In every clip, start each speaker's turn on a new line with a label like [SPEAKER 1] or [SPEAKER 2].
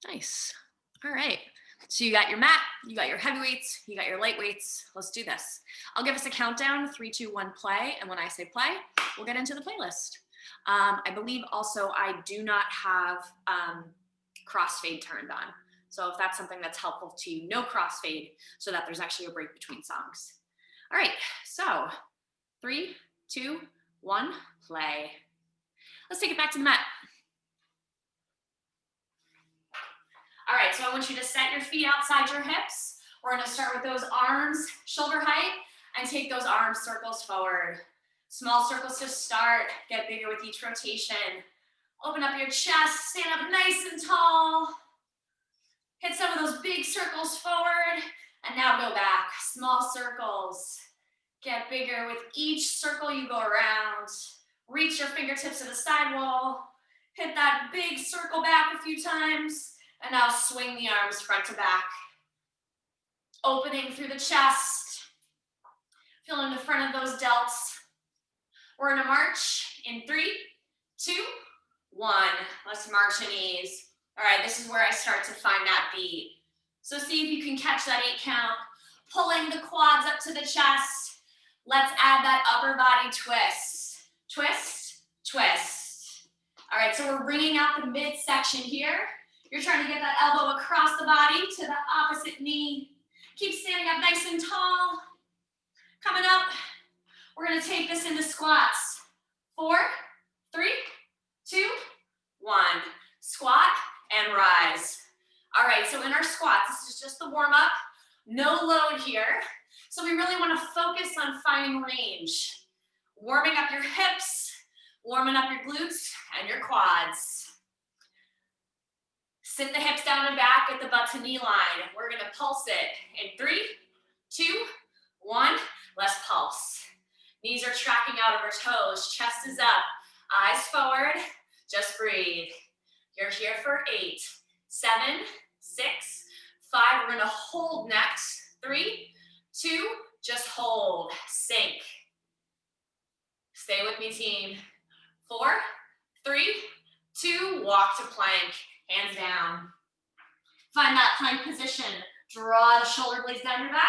[SPEAKER 1] Nice. All right. So you got your mat, you got your heavy weights, you got your light weights. Let's do this. I'll give us a countdown, 3, 2, 1, play. And when I say play, we'll get into the playlist. I believe also I do not have crossfade turned on. So if that's something that's helpful to you, no crossfade so that there's actually a break between songs. All right, so 3, 2, 1, play. Let's take it back to the mat. All right, so I want you to set your feet outside your hips. We're gonna start with those arms shoulder height and take those arm circles forward. Small circles to start, get bigger with each rotation. Open up your chest, stand up nice and tall. Hit some of those big circles forward, and now go back. Small circles. Get bigger with each circle you go around. Reach your fingertips to the side wall. Hit that big circle back a few times. And now swing the arms front to back. Opening through the chest. Feeling the front of those delts. We're gonna march in 3, 2, 1. Let's march in ease. All right, this is where I start to find that beat. So see if you can catch that 8 count. Pulling the quads up to the chest. Let's add that upper body twist. Twist, twist. All right, so we're bringing out the midsection here. You're trying to get that elbow across the body to the opposite knee. Keep standing up nice and tall. Coming up, we're gonna take this into squats. 4, 3, 2, 1. Squat and rise. All right, so in our squats, this is just the warm up. No load here. So we really wanna focus on finding range. Warming up your hips, warming up your glutes and your quads. Sit the hips down and back, get the butt to knee line. We're gonna pulse it in 3, 2, 1. Let's pulse. Knees are tracking out over toes, chest is up, eyes forward, just breathe. You're here for 8, 7, 6, 5. We're gonna hold next. 3, 2, just hold, sink. Stay with me, team. 4, 3, 2, walk to plank. Hands down. Find that plank position. Draw the shoulder blades down your back.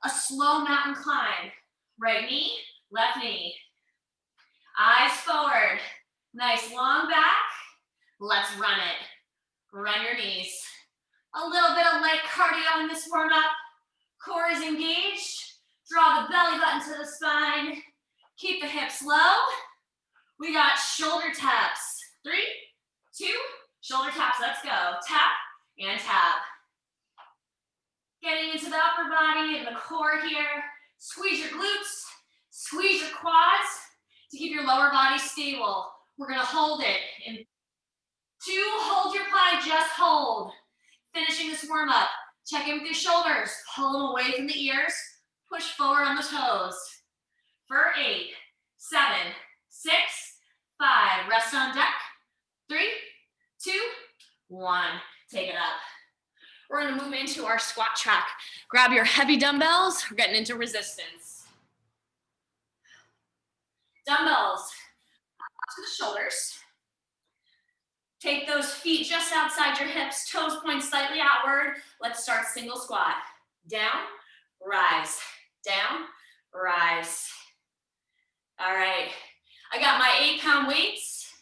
[SPEAKER 1] A slow mountain climb. Right knee, left knee. Eyes forward. Nice long back. Let's run it. Run your knees. A little bit of light cardio in this warm up. Core is engaged. Draw the belly button to the spine. Keep the hips low. We got shoulder taps. 3, 2, shoulder taps, let's go. Tap and tap. Getting into the upper body and the core here. Squeeze your glutes, squeeze your quads to keep your lower body stable. We're gonna hold it. In 2, hold your pie, just hold. Finishing this warm up. Check in with your shoulders. Pull them away from the ears. Push forward on the toes. For 8, 7, 6, 5. Rest on deck. 3, 2, 1. Take it up. We're gonna move into our squat track. Grab your heavy dumbbells. We're getting into resistance. Dumbbells up to the shoulders. Take those feet just outside your hips, toes point slightly outward. Let's start single squat. Down, rise, down, rise. All right, I got my 8-pound weights.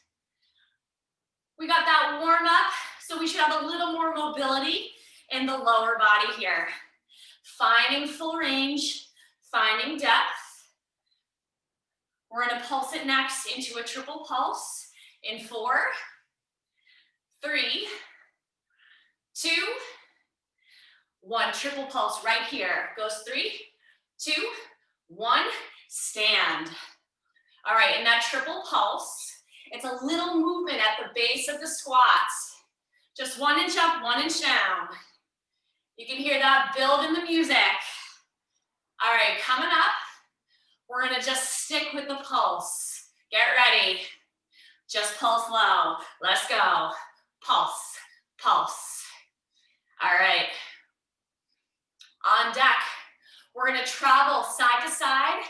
[SPEAKER 1] We got that warm up, so we should have a little more mobility in the lower body here. Finding full range, finding depth. We're gonna pulse it next into a triple pulse in 4, 3, 2, 1. Triple pulse right here. Goes 3, 2, 1. Stand. All right, in that triple pulse, it's a little movement at the base of the squats. Just 1 inch up, 1 inch down. You can hear that build in the music. All right, coming up, we're gonna just stick with the pulse. Get ready. Just pulse low. Let's go. Pulse, pulse. All right. On deck, we're gonna travel side to side.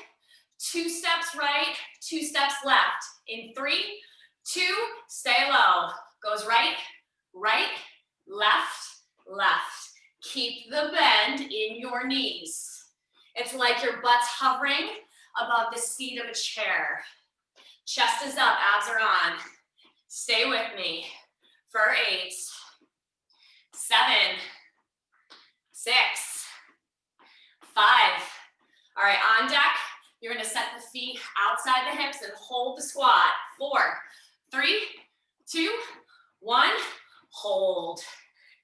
[SPEAKER 1] 2 steps right, 2 steps left. In 3, 2, stay low. Goes right, right, left, Keep the bend in your knees. It's like your butt's hovering above the seat of a chair. Chest is up, abs are on. Stay with me for 8, 7, 6, 5. All right, on deck, you're gonna set the feet outside the hips and hold the squat. 4, 3, 2, 1, hold.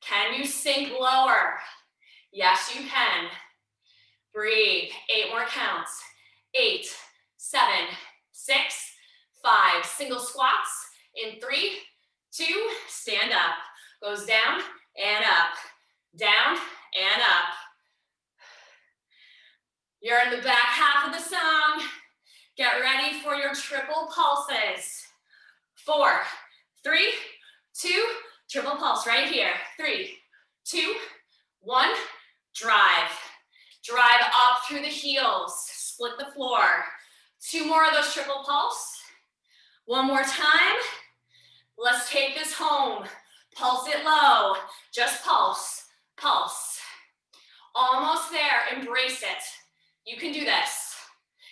[SPEAKER 1] Can you sink lower? Yes, you can. Breathe, 8 more counts. 8, 7, 6, 5. Single squats in 3, 2, stand up. Goes down and up, down and up. You're in the back half of the song. Get ready for your triple pulses. 4, 3, 2, triple pulse right here. 3, 2, 1, drive. Drive up through the heels, split the floor. 2 more of those triple pulse. 1 more time. Let's take this home. Pulse it low, just pulse, pulse. Almost there, embrace it. You can do this.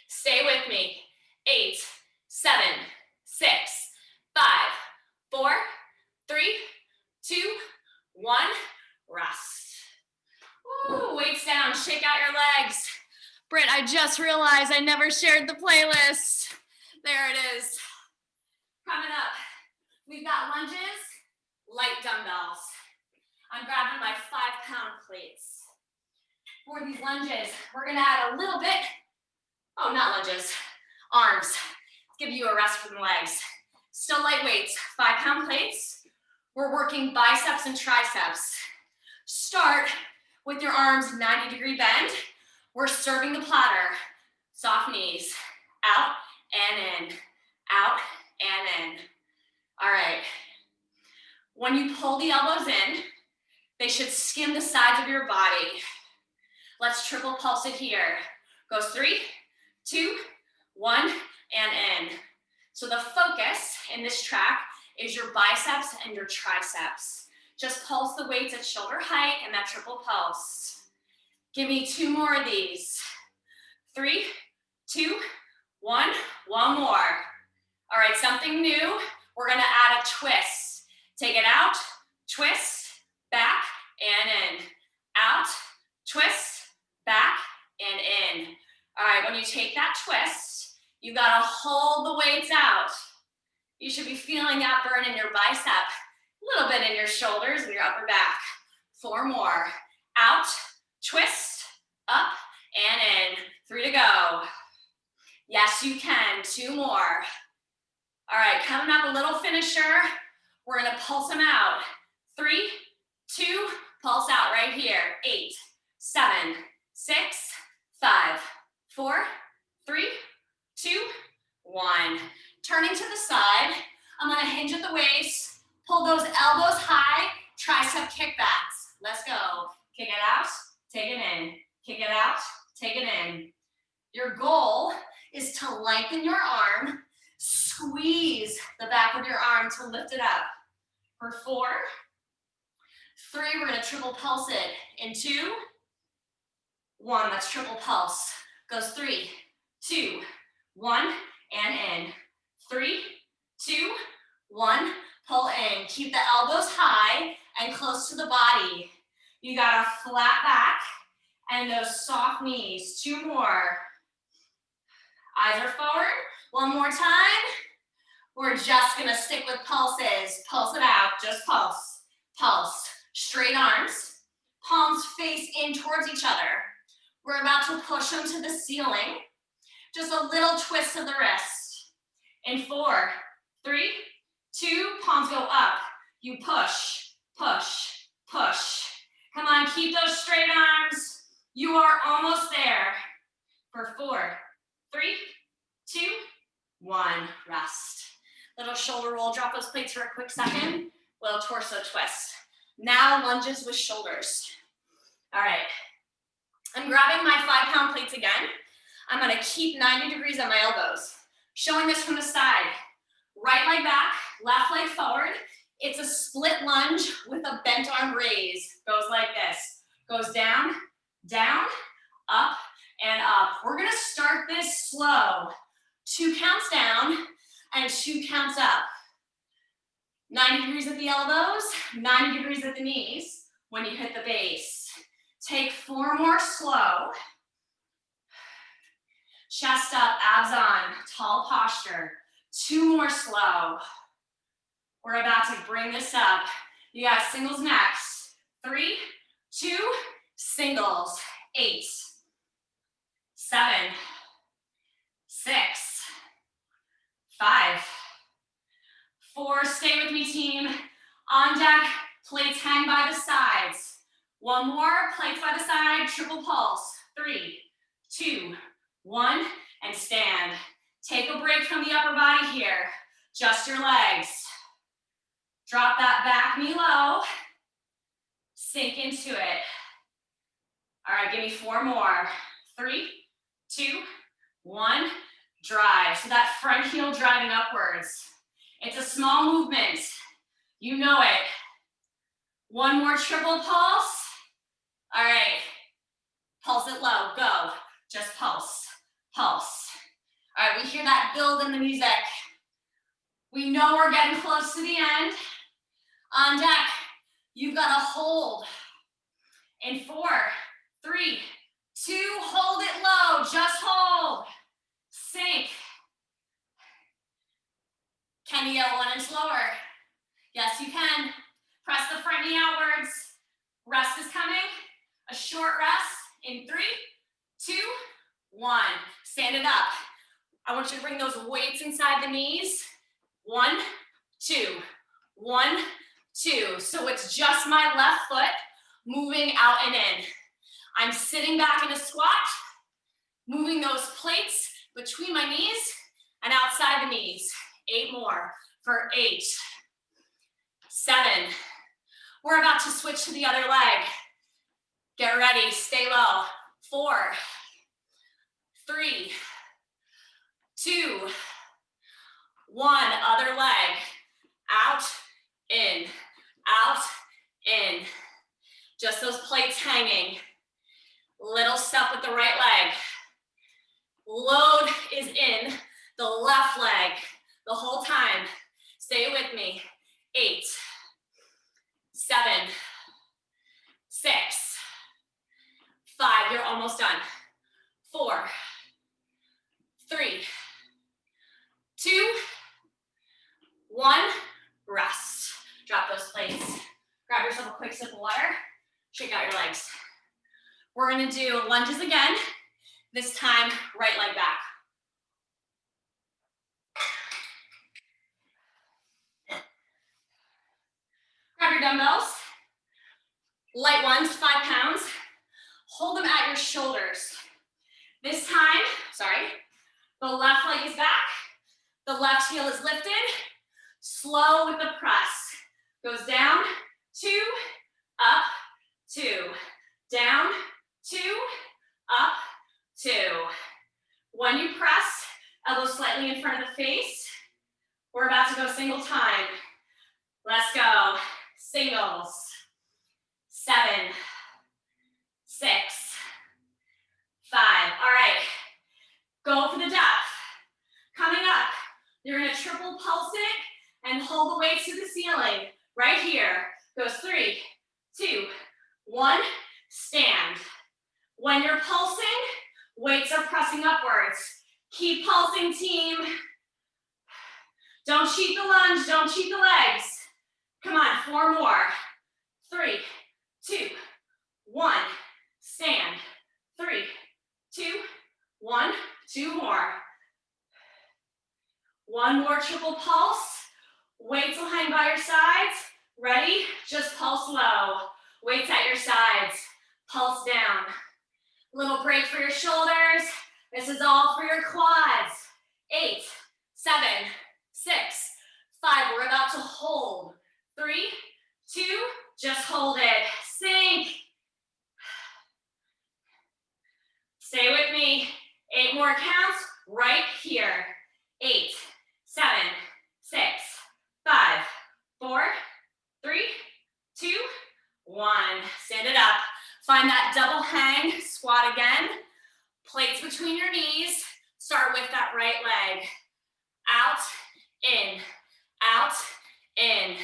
[SPEAKER 1] Stay with me. 8, 7, 6, 5, 4, 3, 2, 1, rest. Woo, weights down, shake out your legs. Britt, I just realized I never shared the playlist. There it is. Coming up, we've got lunges, light dumbbells. I'm grabbing my 5-pound plates. For these lunges, we're gonna add a little bit, oh, not lunges, arms. Give you a rest from the legs. Still light weights, 5-pound plates. We're working biceps and triceps. Start with your arms 90-degree bend. We're serving the platter. Soft knees, out and in, out and in. All right. When you pull the elbows in, they should skim the sides of your body. Let's triple pulse it here. Goes 3, 2, 1, and in. So the focus in this track is your biceps and your triceps. Just pulse the weights at shoulder height and that triple pulse. Give me 2 more of these. 3, 2, 1, 1 more. All right, something new. We're gonna add a twist. Take it out, twist, back, and in. Out, twist, back, and in. All right, when you take that twist, you gotta hold the weights out. You should be feeling that burn in your bicep, a little bit in your shoulders and your upper back. 4 more. Out, twist, up, and in. 3 to go. Yes, you can. 2 more. All right, coming up, a little finisher. We're gonna pulse them out. 3, 2, pulse out right here. 8, 7, 6, 5, 4, 3, 2, 1. Turning to the side, I'm gonna hinge at the waist, pull those elbows high, tricep kickbacks. Let's go. Kick it out, take it in. Kick it out, take it in. Your goal is to lengthen your arm, squeeze the back of your arm to lift it up. For 4, 3, we're gonna triple pulse it. In 2, 1, that's triple pulse. Goes 3, 2, 1, and in. 3, 2, 1, pull in. Keep the elbows high and close to the body. You got a flat back and those soft knees. 2 more. Eyes are forward. 1 more time. We're just gonna stick with pulses. Pulse it out, just pulse. Pulse. Straight arms. Palms face in towards each other. We're about to push them to the ceiling. Just a little twist of the wrist. In 4, 3, 2, palms go up. You push, push, push. Come on, keep those straight arms. You are almost there. For 4, 3, 2, 1, rest. Little shoulder roll, drop those plates for a quick second. Little torso twist. Now lunges with shoulders. All right, I'm grabbing my 5-pound plates again. I'm gonna keep 90 degrees on my elbows. Showing this from the side. Right leg back, left leg forward. It's a split lunge with a bent arm raise. Goes like this. Goes down, down, up, and up. We're gonna start this slow. 2 counts down and 2 counts up. 90 degrees at the elbows, 90 degrees at the knees when you hit the base. Take 4 more slow. Chest up, abs on, tall posture. 2 more slow. We're about to bring this up. You got singles next. 3, 2, singles. 8, 7, 6, 5, 4, stay with me team. On deck, plates hang by the sides. 1 more, plates by the side, triple pulse. 3, 2, 1, and stand. Take a break from the upper body here. Just your legs. Drop that back knee low. Sink into it. All right, give me 4 more. 3, 2, 1, drive. So that front heel driving upwards. It's a small movement. You know it. 1 more triple pulse. All right, pulse it low, go. Just pulse, pulse. All right, we hear that build in the music. We know we're getting close to the end. On deck, you've got to hold. In 4, 3, 2, hold it low, just hold. Sink. Can you get 1 inch lower? Yes, you can. Press the front knee outwards. Rest is coming. A short rest in 3, 2, 1. Stand it up. I want you to bring those weights inside the knees. 1, 2, 1, 2. So it's just my left foot moving out and in. I'm sitting back in a squat, moving those plates between my knees and outside the knees. 8 more for 8, 7. We're about to switch to the other leg. Get ready, stay low. 4, 3, 2, 1. Other leg. Out, in, out, in. Just those plates hanging. Little step with the right leg. Load is in the left leg the whole time. Stay with me. 8, 7, 6, 5. You're almost done. 4, 3, 2, 1. Rest. Drop those plates. Grab yourself a quick sip of water. Shake out your legs. We're gonna do lunges again. This time, right leg back. Grab your dumbbells. Light ones, 5 pounds. Hold them at your shoulders. This time, the left leg is back. The left heel is lifted. Slow with the press. Goes down, 2, up, 2. Down, 2, up, 2. When you press, elbows slightly in front of the face. We're about to go single time. Let's go. Singles. 7, 6, 5. All right. Go for the depth. Coming up, you're gonna triple pulse it and hold the weight to the ceiling. Right here. Goes 3, 2, 1. Stand. When you're pulsing, weights are pressing upwards. Keep pulsing, team. Don't cheat the lunge, don't cheat the legs. Come on, 4 more. 3, 2, 1. Stand. 3, 2, 1. 2 more. 1 more triple pulse. Weights will hang by your sides. Ready? Just pulse low. Weights at your sides. Pulse down. Little break for your shoulders. This is all for your quads. 8, 7, 6, 5. We're about to hold. 3, 2, just hold it. Sink. Stay with me. 8 more counts right here. 8, 7, 6, 5, 4, 3, 2, 1. Stand it up. Find that double hang, squat again. Plates between your knees. Start with that right leg. Out, in, out, in.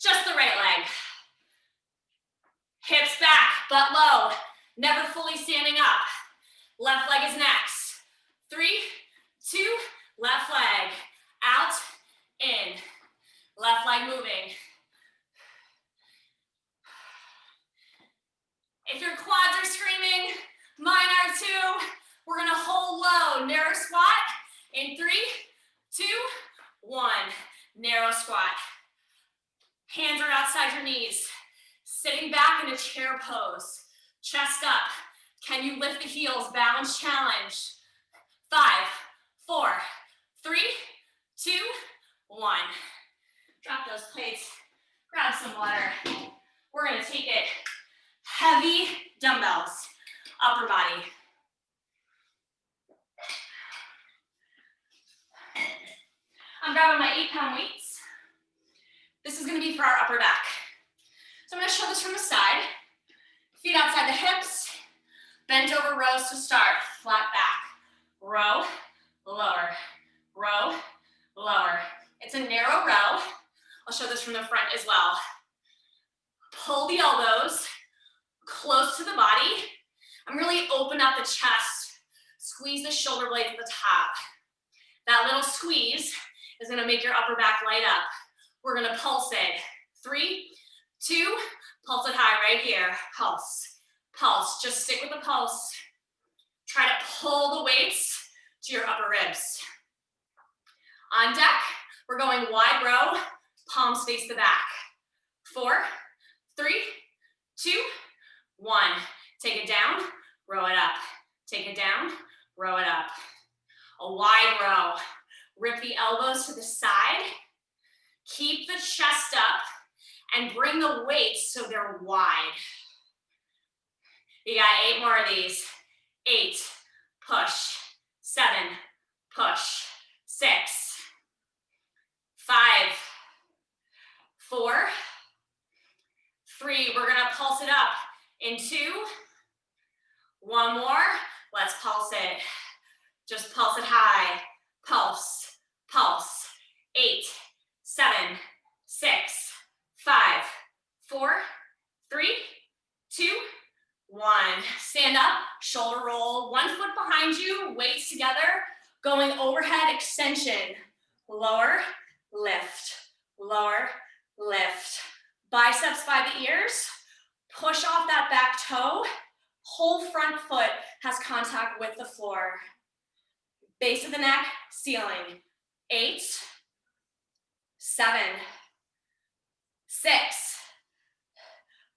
[SPEAKER 1] Just the right leg. Hips back, butt low. Never fully standing up. Left leg is next. 3, 2, left leg. Out, in. Left leg moving. If your quads are screaming, mine are too. We're gonna hold low, narrow squat in 3, 2, 1. Narrow squat. Hands are outside your knees. Sitting back in a chair pose. Chest up. Can you lift the heels? Balance challenge. 5, 4, 3, 2, 1. Drop those plates. Grab some water. We're gonna take it. Heavy dumbbells. Upper body. I'm grabbing my 8-pound weights. This is gonna be for our upper back. So I'm gonna show this from the side. Feet outside the hips. Bent over rows to start. Flat back. Row, lower. Row, lower. It's a narrow row. I'll show this from the front as well. Pull the elbows close to the body and really open up the chest. Squeeze the shoulder blades at the top. That little squeeze is gonna make your upper back light up. We're gonna pulse it. 3, 2, pulse it high right here. Pulse, pulse, just stick with the pulse. Try to pull the weights to your upper ribs. On deck, we're going wide row, palms face the back. 4, 3, 2, 1. Take it down, row it up. Take it down, row it up. A wide row. Rip the elbows to the side. Keep the chest up and bring the weights so they're wide. You got 8 more of these. 8, push. 7, push. 6, 5, 4, 3. We're gonna pulse it up in 2. 1 more. Let's pulse it. Just pulse it high. Pulse, pulse. 8, 7, 6, 5, 4, 3, 2, 1. Stand up, shoulder roll. 1 foot behind you, weights together. Going overhead extension. Lower, lift, lower, lift. Biceps by the ears. Push off that back toe. Whole front foot has contact with the floor. Base of the neck, ceiling. 8, 7, 6,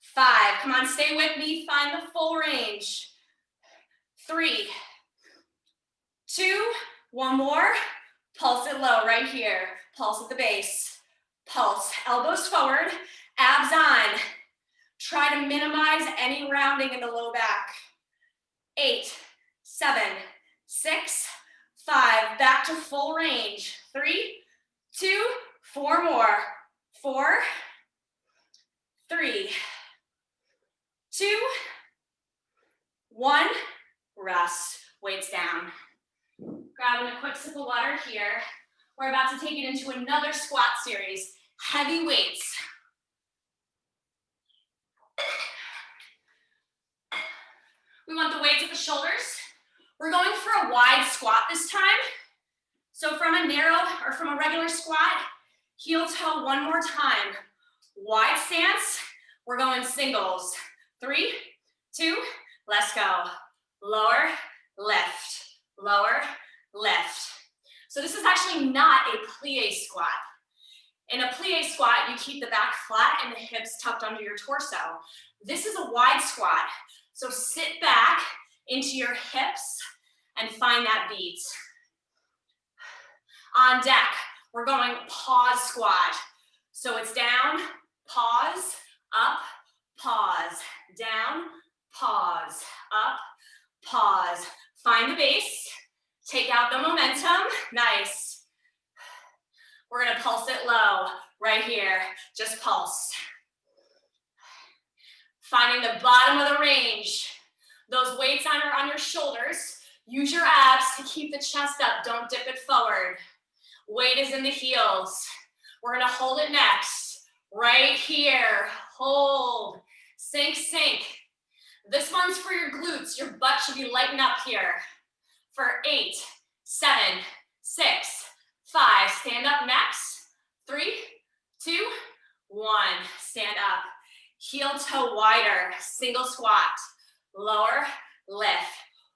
[SPEAKER 1] 5. Come on, stay with me. Find the full range. 3, 2, 1 more. Pulse it low right here. Pulse at the base. Pulse, elbows forward, abs on. Try to minimize any rounding in the low back. 8, 7, 6, 5. Back to full range. 3, 2, 4 more. 4, 3, 2, 1. Rest. Weights down. Grabbing a quick sip of water here. We're about to take it into another squat series. Heavy weights. We want the weights at the shoulders. We're going for a wide squat this time. So from a narrow or from a regular squat, heel toe 1 more time. Wide stance, we're going singles. 3, 2, let's go. Lower, lift, lower, lift. So this is actually not a plie squat. In a plie squat, you keep the back flat and the hips tucked under your torso. This is a wide squat. So sit back into your hips and find that beat. On deck, we're going pause squat. So it's down, pause, up, pause, down, pause, up, pause. Find the base, take out the momentum, nice. We're gonna pulse it low, right here, just pulse. Finding the bottom of the range. Those weights on your shoulders. Use your abs to keep the chest up. Don't dip it forward. Weight is in the heels. We're gonna hold it next. Right here. Hold. Sink, sink. This one's for your glutes. Your butt should be lighting up here. For 8, 7, 6, 5. Stand up next. 3, 2, 1. Stand up. Heel toe wider. Single squat. Lower, lift.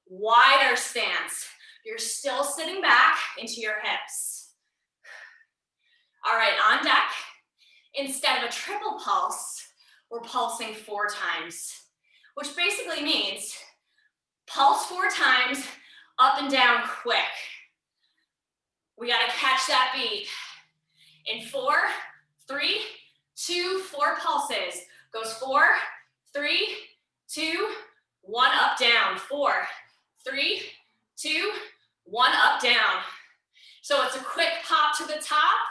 [SPEAKER 1] Wider stance. You're still sitting back into your hips. All right, on deck. Instead of a triple pulse, we're pulsing 4 times, which basically means pulse 4 times, up and down quick. We gotta catch that beat. In 4, 3, 2, 4 pulses. Goes 4, 3, 2, 1, up, down. 4, 3, 2, 1, up, down. So it's a quick pop to the top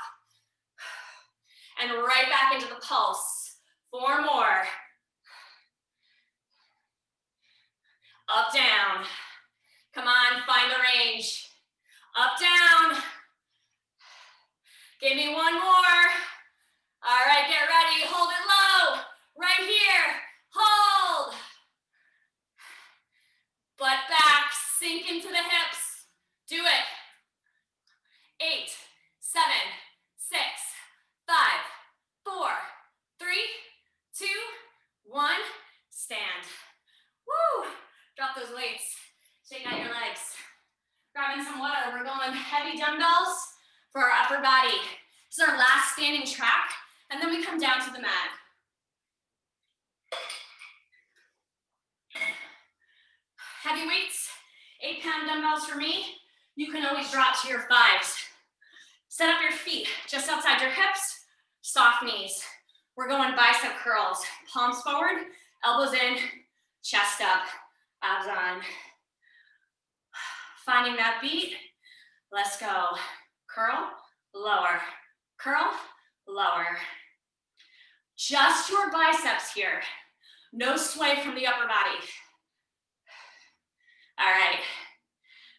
[SPEAKER 1] and right back into the pulse. 4 more. Up, down. Come on, find the range. Up, down. Give me 1 more. All right, get ready. Hold it low. Right here. Hold. Butt back. Sink into the hips. Do it. 8, 7, 6, 5, 4, 3, 2, 1. Stand. Woo! Drop those weights. Shake out your legs. Grabbing some water. We're going heavy dumbbells for our upper body. This is our last standing track, and then we come down to the mat. Heavy weights, 8-pound dumbbells for me. You can always drop to your 5s. Set up your feet just outside your hips, soft knees. We're going bicep curls. Palms forward, elbows in, chest up, abs on. Finding that beat, let's go. Curl, lower, curl, lower. Just your biceps here. No sway from the upper body. All right,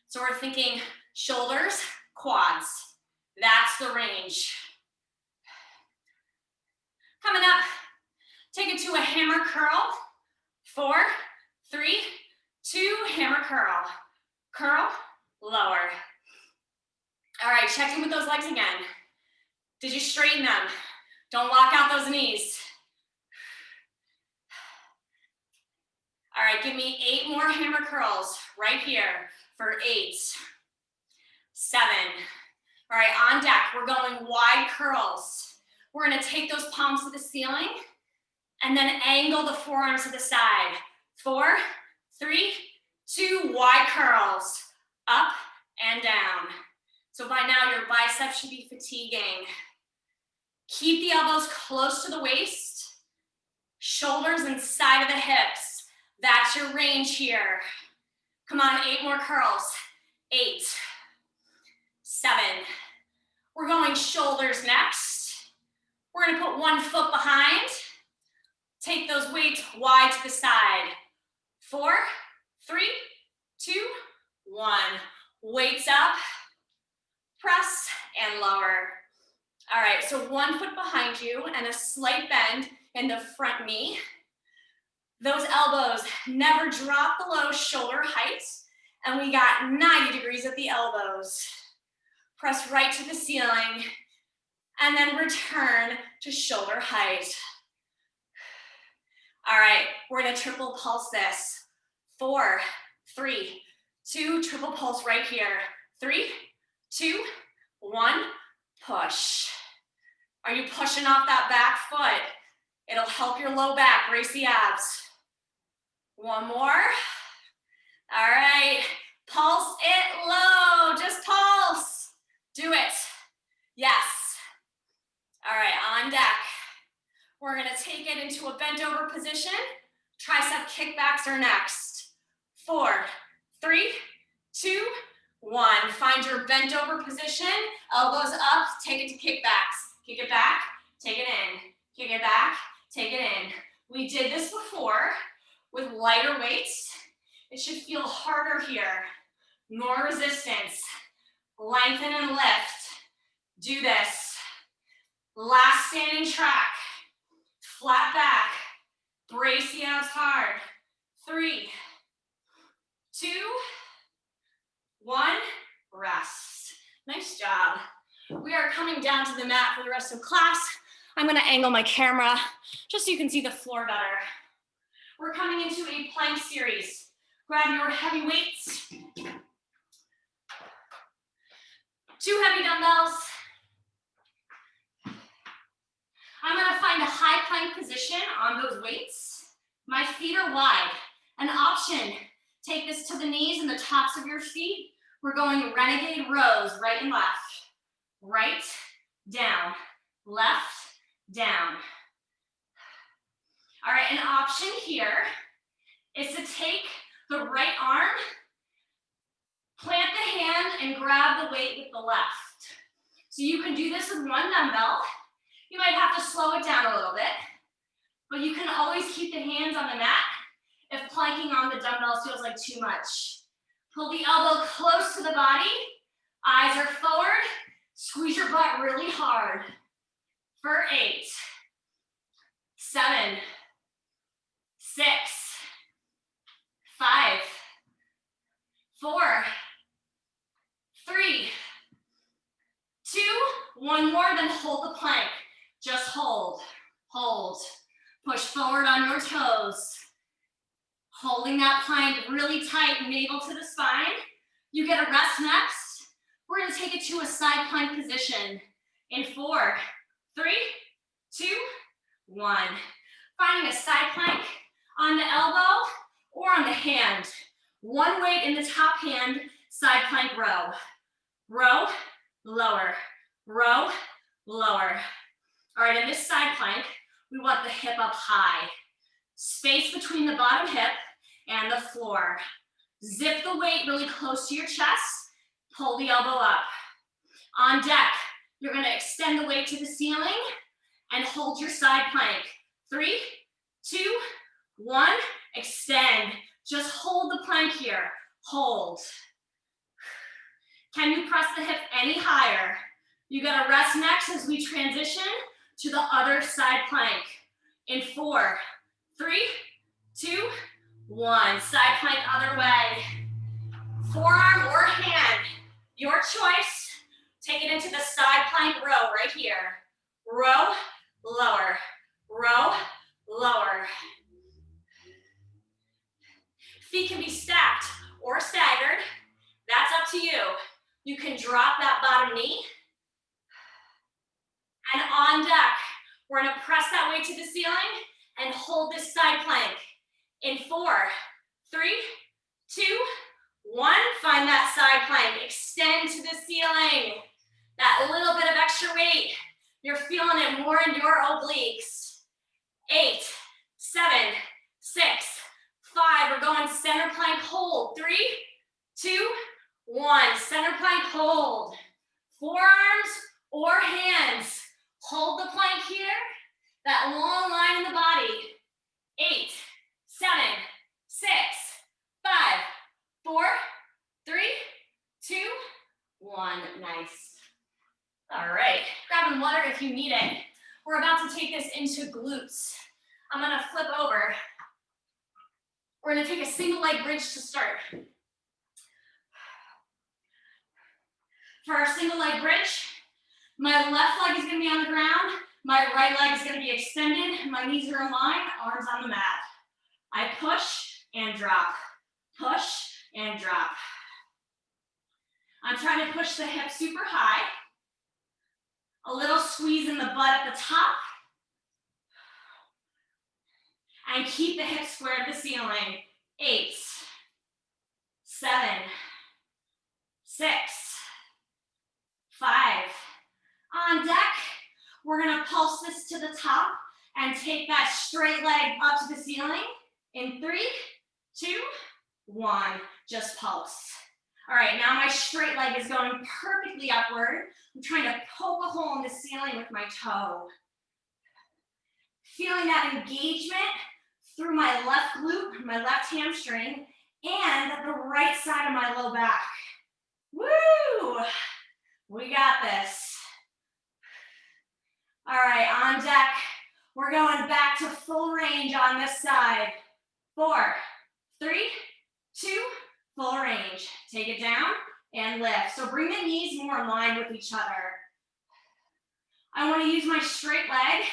[SPEAKER 1] so we're thinking shoulders, quads. That's the range. Coming up, take it to a hammer curl. 4, 3, 2, hammer curl. Curl, lower. All right, check in with those legs again. Did you straighten them? Don't lock out those knees. All right, give me 8 more hammer curls right here for 8, 7. All right, on deck, we're going wide curls. We're gonna take those palms to the ceiling and then angle the forearms to the side. 4, 3, 2, wide curls, up and down. So by now your biceps should be fatiguing. Keep the elbows close to the waist, shoulders inside of the hips. That's your range here. Come on, 8 more curls. 8, 7. We're going shoulders next. We're gonna put 1 foot behind. Take those weights wide to the side. 4, 3, 2, 1. Weights up, press and lower. All right, so 1 foot behind you and a slight bend in the front knee. Those elbows never drop below shoulder height, and we got 90 degrees at the elbows. Press right to the ceiling, and then return to shoulder height. All right, we're gonna triple pulse this. 4, 3, 2, triple pulse right here. 3, 2, 1, push. Are you pushing off that back foot? It'll help your low back, brace the abs. 1 more. All right, pulse it low, just pulse. Do it, yes. All right, on deck. We're gonna take it into a bent over position. Tricep kickbacks are next. 4, 3, 2, 1. Find your bent over position, elbows up, take it to kickbacks. Kick it back, take it in. Kick it back, take it in. We did this before with lighter weights. It should feel harder here. More resistance. Lengthen and lift. Do this. Last standing track. Flat back. Brace the abs hard. 3, 2, 1, rest. Nice job. We are coming down to the mat for the rest of class. I'm gonna angle my camera just so you can see the floor better. We're coming into a plank series. Grab your heavy weights. 2 heavy dumbbells. I'm gonna find a high plank position on those weights. My feet are wide. An option, take this to the knees and the tops of your feet. We're going renegade rows, right and left. Right, down, left, down. All right, an option here is to take the right arm, plant the hand, and grab the weight with the left. So you can do this with one dumbbell. You might have to slow it down a little bit, but you can always keep the hands on the mat if planking on the dumbbells feels like too much. Pull the elbow close to the body, eyes are forward, squeeze your butt really hard. For 8, 7, 6, 5, 4, 3, 2, one more, then hold the plank. Just hold, hold. Push forward on your toes. Holding that plank really tight, navel to the spine. You get a rest next. We're gonna take it to a side plank position. In 4, 3, 2, 1. Finding a side plank on the elbow or on the hand. One weight in the top hand, side plank row. Row, lower, row, lower. All right, in this side plank, we want the hip up high. Space between the bottom hip and the floor. Zip the weight really close to your chest. Pull the elbow up. On deck, you're gonna extend the weight to the ceiling and hold your side plank. 3, 2, 1, extend. Just hold the plank here. Hold. Can you press the hip any higher? You gotta rest next as we transition to the other side plank. In 4, 3, 2, 1. Side plank other way. Forearm or hand, your choice. Take it into the side plank row right here. Row, lower, row, lower. Feet can be stacked or staggered. That's up to you. You can drop that bottom knee. And on deck, we're gonna press that weight to the ceiling and hold this side plank. In 4, 3, 2, 1. Find that side plank. Extend to the ceiling. That little bit of extra weight, you're feeling it more in your obliques. 8, 7, 6, 5. We're going center plank hold. 3, 2, 1. Center plank hold. Forearms or hands. Hold the plank here. That long line in the body. 8, 7, 6, 5, 4, 3, 2, 1. Nice. All right, grabbing water if you need it. We're about to take this into glutes. I'm gonna flip over. We're gonna take a single leg bridge to start. For our single leg bridge, my left leg is gonna be on the ground, my right leg is gonna be extended, my knees are in line, arms on the mat. I push and drop, push and drop. I'm trying to push the hips super high. A little squeeze in the butt at the top. And keep the hips square to the ceiling. 8, 7, 6, 5. On deck, we're gonna pulse this to the top and take that straight leg up to the ceiling. In 3, 2, 1, just pulse. All right, now my straight leg is going perfectly upward. I'm trying to poke a hole in the ceiling with my toe.
[SPEAKER 2] Feeling that engagement through my left glute, my left hamstring, and the right side of my low back. Woo! We got this. All right, on deck. We're going back to full range on this side. 4, 3, 2, full range. Take it down and lift. So bring the knees more in line with each other. I want to use my straight leg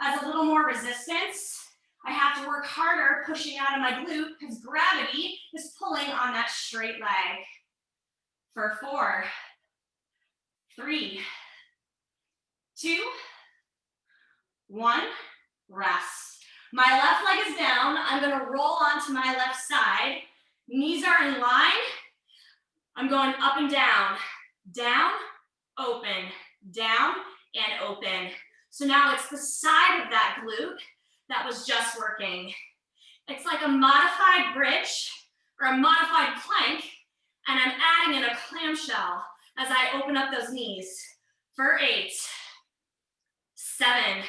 [SPEAKER 2] as a little more resistance. I have to work harder pushing out of my glute because gravity is pulling on that straight leg. For 4, 3, 2, 1, rest. My left leg is down. I'm going to roll onto my left side. Knees are in line. I'm going up and down, open, down, and open. So now it's the side of that glute that was just working. It's like a modified bridge or a modified plank, and I'm adding in a clamshell as I open up those knees. For 8, 7,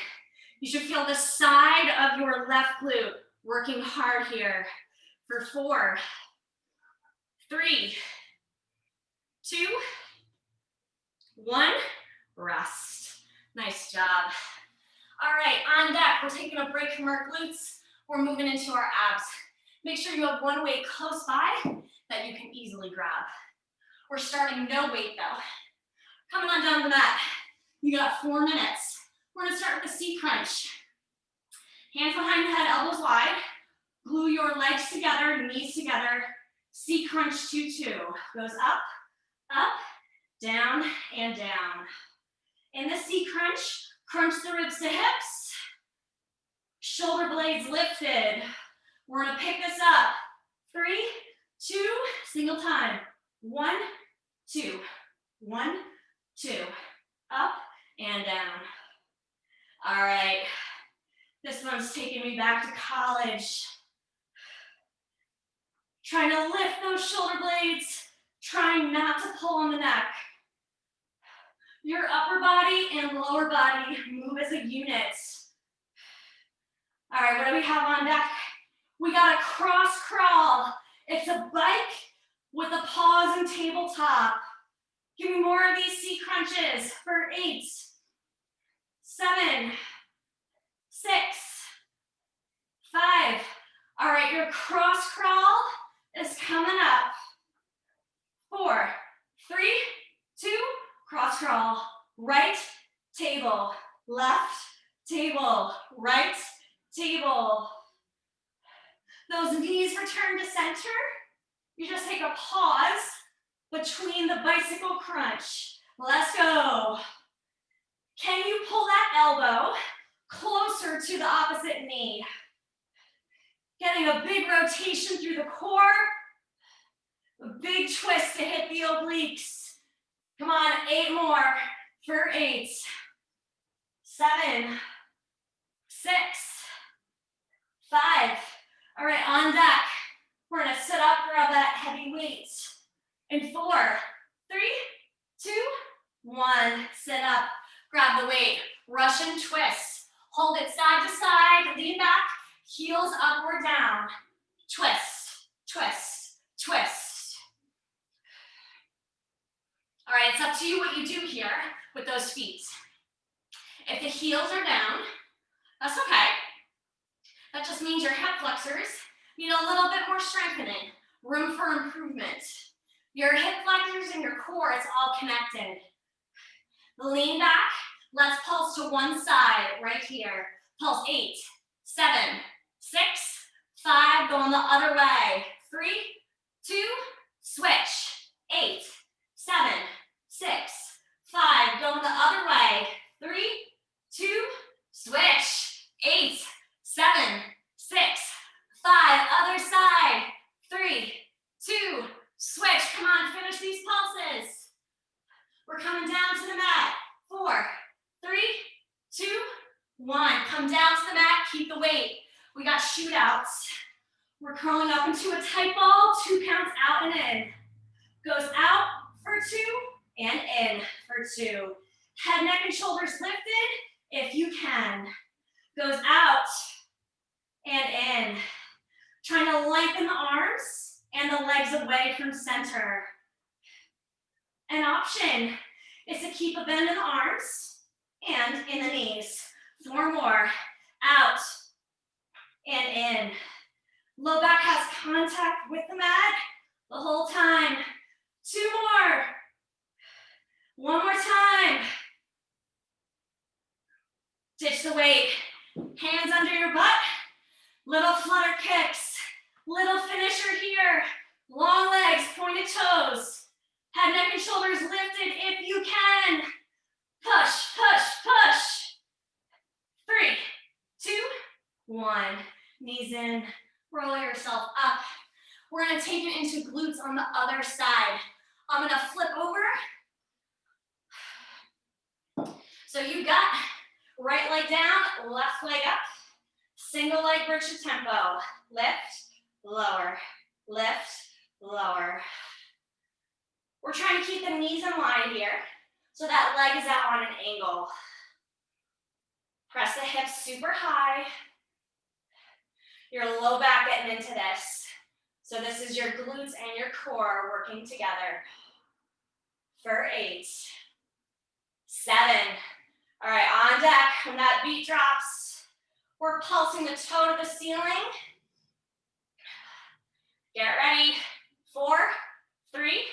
[SPEAKER 2] you should feel the side of your left glute working hard here. For 4, 3, 2, 1, rest. Nice job. All right, on deck, we're taking a break from our glutes. We're moving into our abs. Make sure you have one weight close by that you can easily grab. We're starting no weight though. Coming on down the mat. You got 4 minutes. We're gonna start with a C crunch. Hands behind the head, elbows wide. Glue your legs together, knees together. C crunch 2-2. Goes up, up, down, and down. In the C crunch, crunch the ribs to hips. Shoulder blades lifted. We're gonna pick this up. 3, 2, single time. 1, 2, 1, 2. Up and down. All right. This one's taking me back to college. Trying to lift those shoulder blades. Trying not to pull on the neck. Your upper body and lower body move as a unit. All right, what do we have on deck? We got a cross crawl. It's a bike with a pause and tabletop. Give me more of these C crunches for 8, 7, 6, 5. All right, your cross crawl is coming up. 4, 3, 2, cross crawl. Right table, left table, right table. Those knees return to center. You just take a pause between the bicycle crunch. Let's go. Can you pull that elbow closer to the opposite knee? Getting a big rotation through the core. A big twist to hit the obliques. Come on, 8 more for 8, 7, 6, 5. All right, on deck. We're gonna sit up, grab that heavy weight. In 4, 3, 2, 1. Sit up, grab the weight. Russian twist. Hold it side to side, lean back, heels up or down. Twist, twist, twist. All right, it's up to you what you do here with those feet. If the heels are down, that's okay. That just means your hip flexors need a little bit more strengthening, room for improvement. Your hip flexors and your core, it's all connected. Lean back, let's pulse to one side right here. Pulse 8, 7, 6, 5, going the other way. 3, 2, switch. 8, 7, 6, 5, going the other way. 3, 2, switch. 8, 7, 6, 5, other side. 3, 2, switch. Come on, finish these pulses. We're coming down to the mat. 4, 3, 2, 1. Come down to the mat, keep the weight. We got shootouts. We're curling up into a tight ball, 2 counts out and in. Goes out for 2 and in for 2. Head, neck, and shoulders lifted if you can. goes out and in. Trying to lengthen the arms and the legs away from center. An option is to keep a bend in the arms and in the knees. 4 more. Out and in. Low back has contact with the mat the whole time. 2 more. 1 more time. Ditch the weight. Hands under your butt. Little flutter kicks. Little finisher here. Long legs, pointed toes. Head, neck, and shoulders lifted if you can. Push, push, push. 3, 2, 1. Knees in. Roll yourself up. We're gonna take it into glutes on the other side. I'm gonna flip over. So you got right leg down, left leg up. Single leg bridge to tempo. Lift, lower, lift, lower. We're trying to keep the knees in line here, so that leg is out on an angle. Press the hips super high. Your low back getting into this. So this is your glutes and your core working together. For 8, 7. All right, on deck, when that beat drops, we're pulsing the toe to the ceiling. Get ready. 4, 3,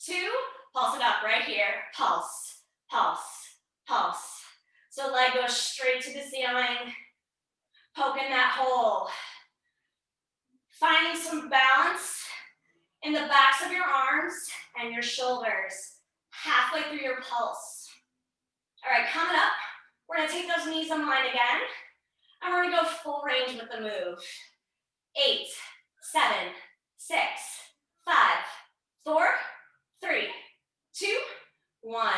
[SPEAKER 2] 2, pulse it up right here. Pulse, pulse, pulse. So leg goes straight to the ceiling, poking that hole. Finding some balance in the backs of your arms and your shoulders, halfway through your pulse. All right, coming up, we're gonna take those knees in line again, and we're gonna go full range with the move. 8, 7, 6, 5, 4, 3, 2, 1.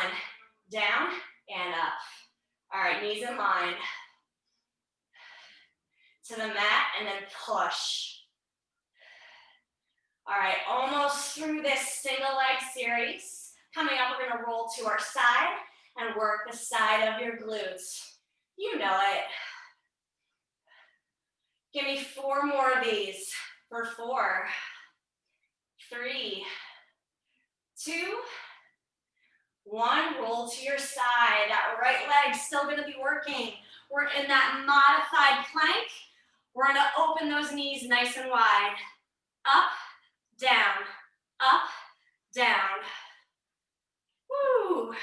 [SPEAKER 2] Down and up. All right, knees in line. To the mat and then push. All right, almost through this single leg series. Coming up, we're gonna roll to our side and work the side of your glutes. You know it. Give me 4 more of these for 4, 3, 2, 1. Roll to your side. That right leg's still gonna be working. We're in that modified plank. We're gonna open those knees nice and wide. Up, down, up, down. Woo.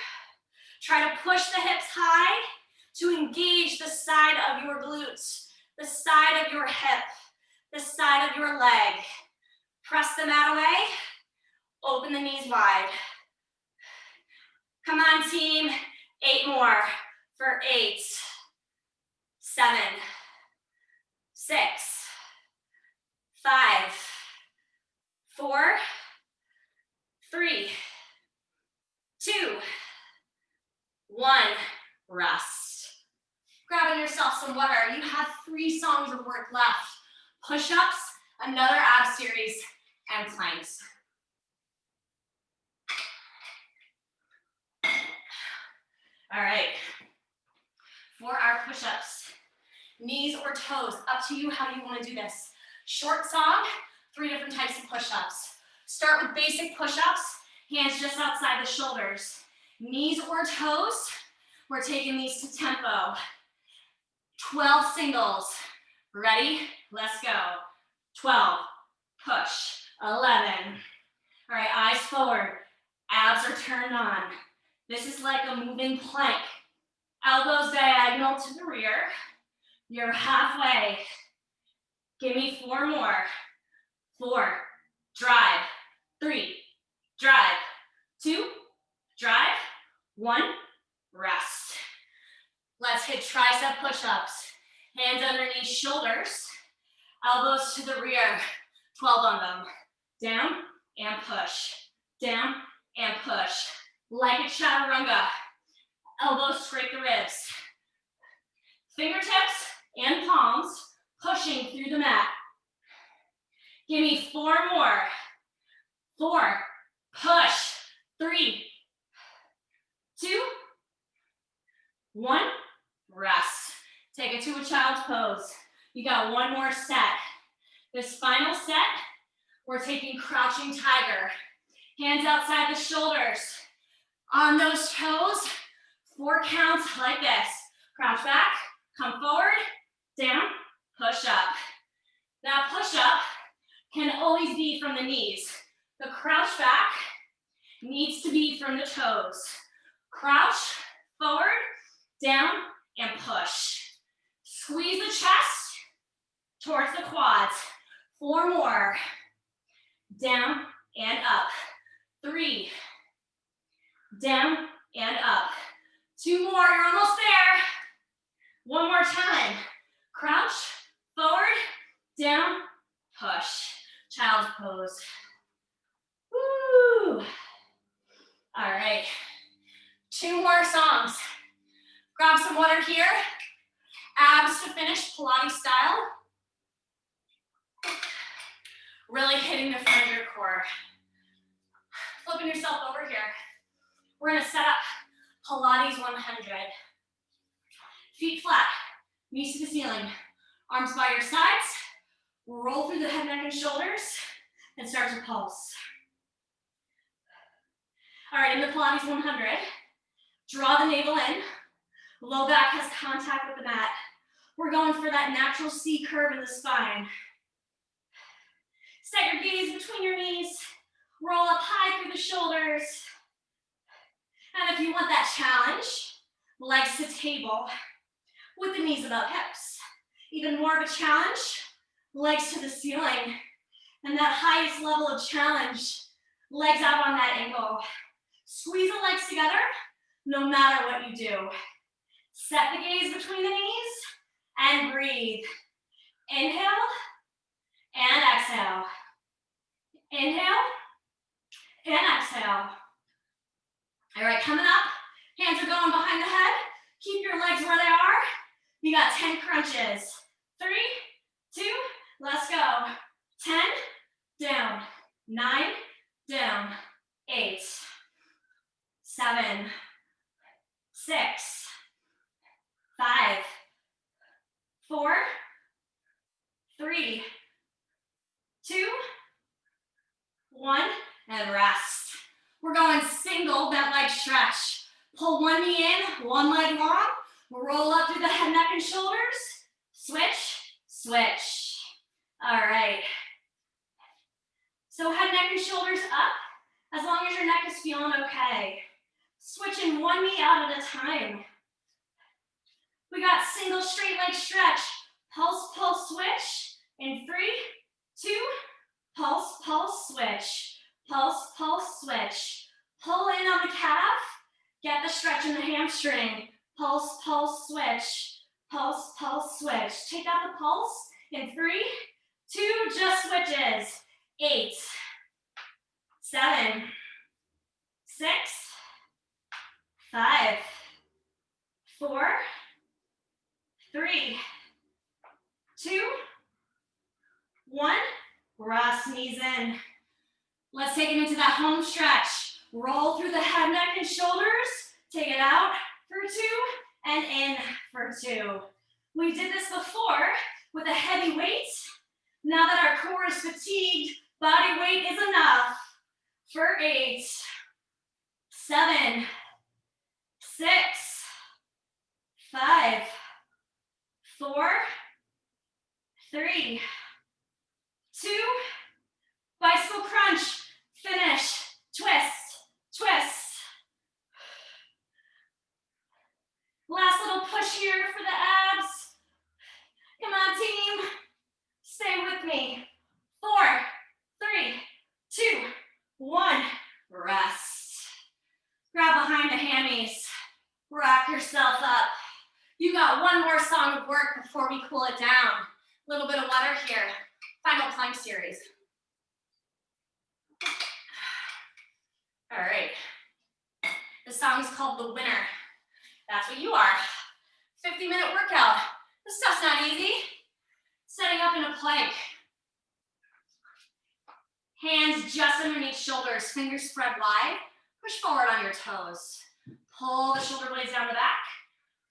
[SPEAKER 2] Try to push the hips high to engage the side of your glutes, the side of your hip, the side of your leg. Press the mat away, open the knees wide. Come on, team. 8 more for 8, 7, 6, 5, 4, 3, 2, 1. Rest. Grabbing yourself some water. You have 3 songs of work left. Push-ups, another ab series, and planks. All right. For our push-ups, knees or toes, up to you how you want to do this. Short song, 3 different types of push-ups. Start with basic push-ups, hands just outside the shoulders. Knees or toes, we're taking these to tempo. 12 singles. Ready? Let's go. 12, push, 11. All right, eyes forward, abs are turned on. This is like a moving plank. Elbows diagonal to the rear. You're halfway. Give me 4 more. 4, drive. 3, drive. 2, drive. 1, rest. Let's hit tricep push-ups. Hands underneath shoulders. Elbows to the rear. 12 on them. Down and push. Down and push. Like a chaturanga. Elbows scrape the ribs. Fingertips and palms pushing through the mat. Give me 4 more. 4, push. 3, 2, 1, rest. Take it to a child's pose. You got one more set. This final set, we're taking crouching tiger. Hands outside the shoulders. On those toes, 4 counts like this. Crouch back, come forward, down, push up. That push up can always be from the knees. The crouch back needs to be from the toes. Crouch, forward, down, and push. Squeeze the chest towards the quads. 4 more. Down and up. 3. Down and up. 2 more, you're almost there. 1 more time. Crouch, forward, down, push. Child's pose. Woo! All right. 2 more songs. Grab some water here. Abs to finish, Pilates style. Really hitting the front of your core. Flipping yourself over here. We're gonna set up Pilates 100. Feet flat, knees to the ceiling. Arms by your sides. Roll through the head, neck, and shoulders, and start to pulse. All right, in the Pilates 100, draw the navel in. Low back has contact with the mat. We're going for that natural C curve in the spine. Set your gaze between your knees. Roll up high through the shoulders. And if you want that challenge, legs to table with the knees above hips. Even more of a challenge, legs to the ceiling. And that highest level of challenge, legs out on that angle. Squeeze the legs together, no matter what you do. Set the gaze between the knees and breathe. Inhale and exhale. Inhale and exhale. All right, coming up, hands are going behind the head. Keep your legs where they are. You got 10 crunches. 3, 2, let's go. 10, down. 9, down. 8, 7, 6, 5, 4, 3, 2, 1, and rest. We're going single bent leg stretch. Pull one knee in, one leg long. Roll up through the head, neck, and shoulders. Switch, switch. All right. So head, neck, and shoulders up, as long as your neck is feeling okay. Switching one knee out at a time. We got single straight leg stretch. Pulse, pulse, switch. In 3, 2, pulse, pulse, switch. Pulse, pulse, switch. Pull in on the calf. Get the stretch in the hamstring. Pulse, pulse, switch. Pulse, pulse, switch. Take out the pulse. In 3, 2, just switches. 8, 7, 6, 5, 4, 3, 2, 1. Rest knees in. Let's take it into that home stretch. Roll through the head, neck, and shoulders. Take it out for 2 and in for 2. We did this before with a heavy weight. Now that our core is fatigued, body weight is enough for 8, 7, 6, 5, 4, 3, 2, bicycle crunch, finish, twist, twist. Last little push here for the abs. Come on, team. Stay with me. 4, 3, 2, 1. Rest. Grab behind the hammies. Rock yourself up. You got one more song of work before we cool it down. A little bit of water here. Final plank series. All right. The song is called The Winner. That's what you are. 50-minute workout. This stuff's not easy. Setting up in a plank. Hands just underneath shoulders, fingers spread wide. Push forward on your toes. Pull the shoulder blades down the back.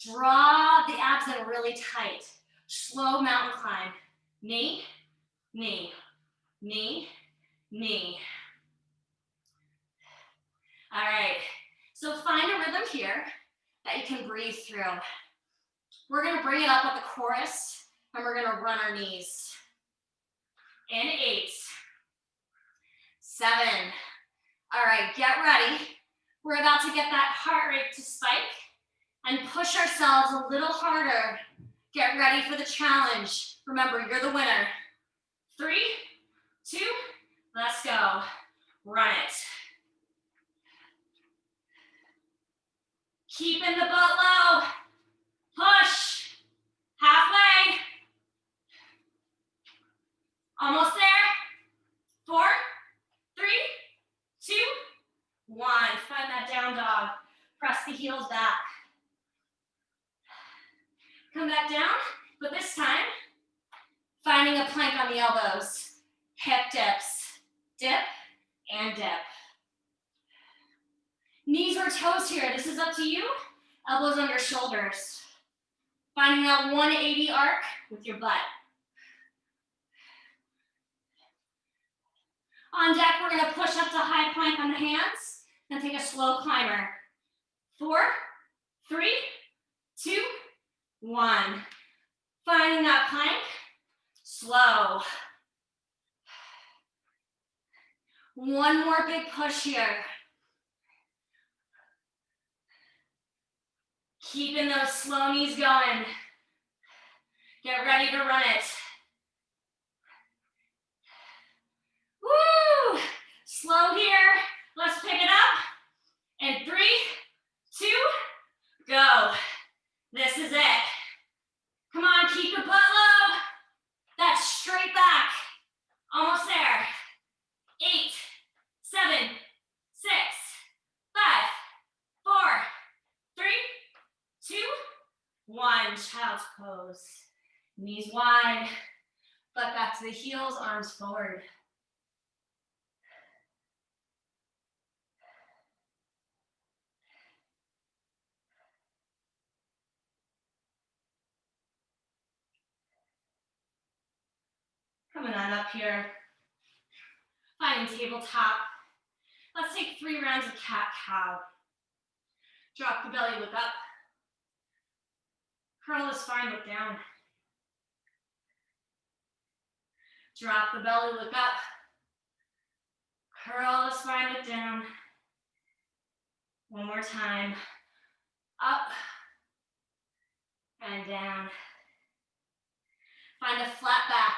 [SPEAKER 2] Draw the abs in really tight. Slow mountain climb. Knee, knee, knee, knee. All right, so find a rhythm here that you can breathe through. We're gonna bring it up at the chorus, and we're gonna run our knees. In 8, 7. All right, get ready. We're about to get that heart rate to spike and push ourselves a little harder. Get ready for the challenge. Remember, you're the winner. 3, 2, let's go. Run it. Keeping the butt low. Push. Halfway. Almost there. 4, 3, 2, 1. Find that down dog. Press the heels back. Come back down, but this time, finding a plank on the elbows. Hip dips. Dip and dip. Knees or toes here. This is up to you. Elbows on your shoulders. Finding that 180 arc with your butt. On deck, we're gonna push up to high plank on the hands and take a slow climber. 4, 3, 2, 1. Finding that plank, slow. One more big push here. Keeping those slow knees going. Get ready to run it. Woo! Slow here. Let's pick it up. And 3, 2, go. This is it. Come on, keep your butt low. That's straight back. Almost there. 8, 7, 6, 5, 4, 3, 2, 1. Child's pose. Knees wide. Butt back to the heels, arms forward. Coming on up here. Finding tabletop. Let's take 3 rounds of cat-cow. Drop the belly, look up. Curl the spine, look down. Drop the belly, look up. Curl the spine, look down. One more time. Up and down. Find a flat back.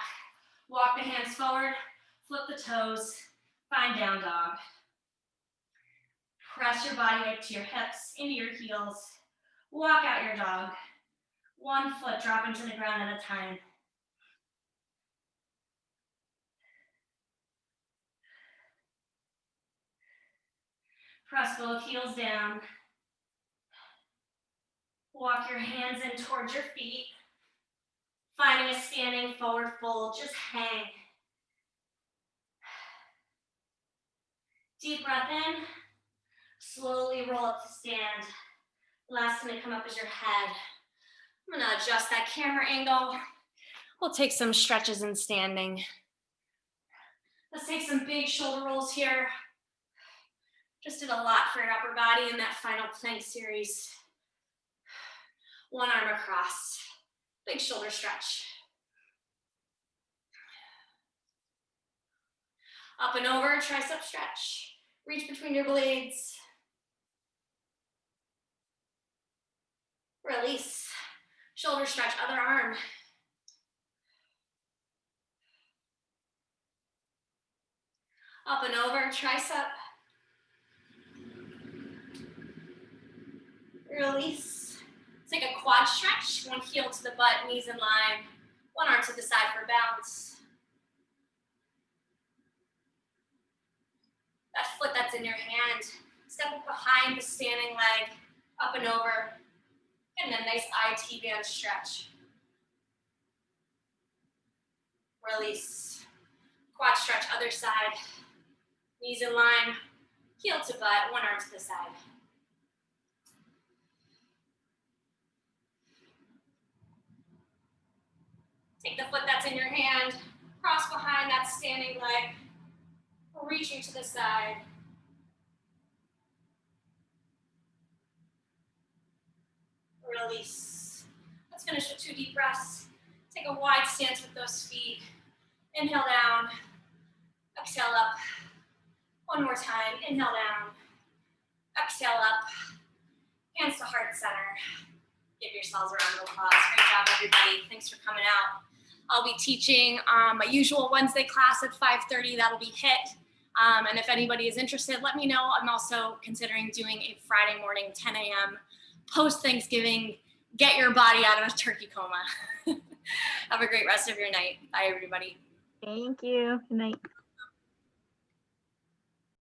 [SPEAKER 2] Walk the hands forward, flip the toes, find down dog. Press your body up to your hips, into your heels. Walk out your dog. One foot dropping to the ground at a time. Press both heels down. Walk your hands in towards your feet. Finding a standing forward fold, just hang. Deep breath in. Slowly roll up to stand. Last thing to come up is your head. I'm gonna adjust that camera angle. We'll take some stretches in standing. Let's take some big shoulder rolls here. Just did a lot for your upper body in that final plank series. One arm across. Big shoulder stretch. Up and over, tricep stretch. Reach between your blades. Release. Shoulder stretch, other arm. Up and over, tricep. Release. Take a quad stretch. One heel to the butt, knees in line. One arm to the side for balance. That foot that's in your hand. Step up behind the standing leg. Up and over. And a nice IT band stretch. Release. Quad stretch, other side. Knees in line. Heel to butt, one arm to the side. Take the foot that's in your hand, cross behind that standing leg, reaching to the side. Release. Let's finish with 2 deep breaths. Take a wide stance with those feet. Inhale down, exhale up. One more time, inhale down, exhale up. Hands to heart center. Give yourselves a round of applause. Great job, everybody. Thanks for coming out. I'll be teaching my usual Wednesday class at 5:30. That'll be HIT. And if anybody is interested, let me know. I'm also considering doing a Friday morning 10 a.m. post-Thanksgiving, get your body out of a turkey coma. Have a great rest of your night. Bye, everybody.
[SPEAKER 3] Thank you. Good night.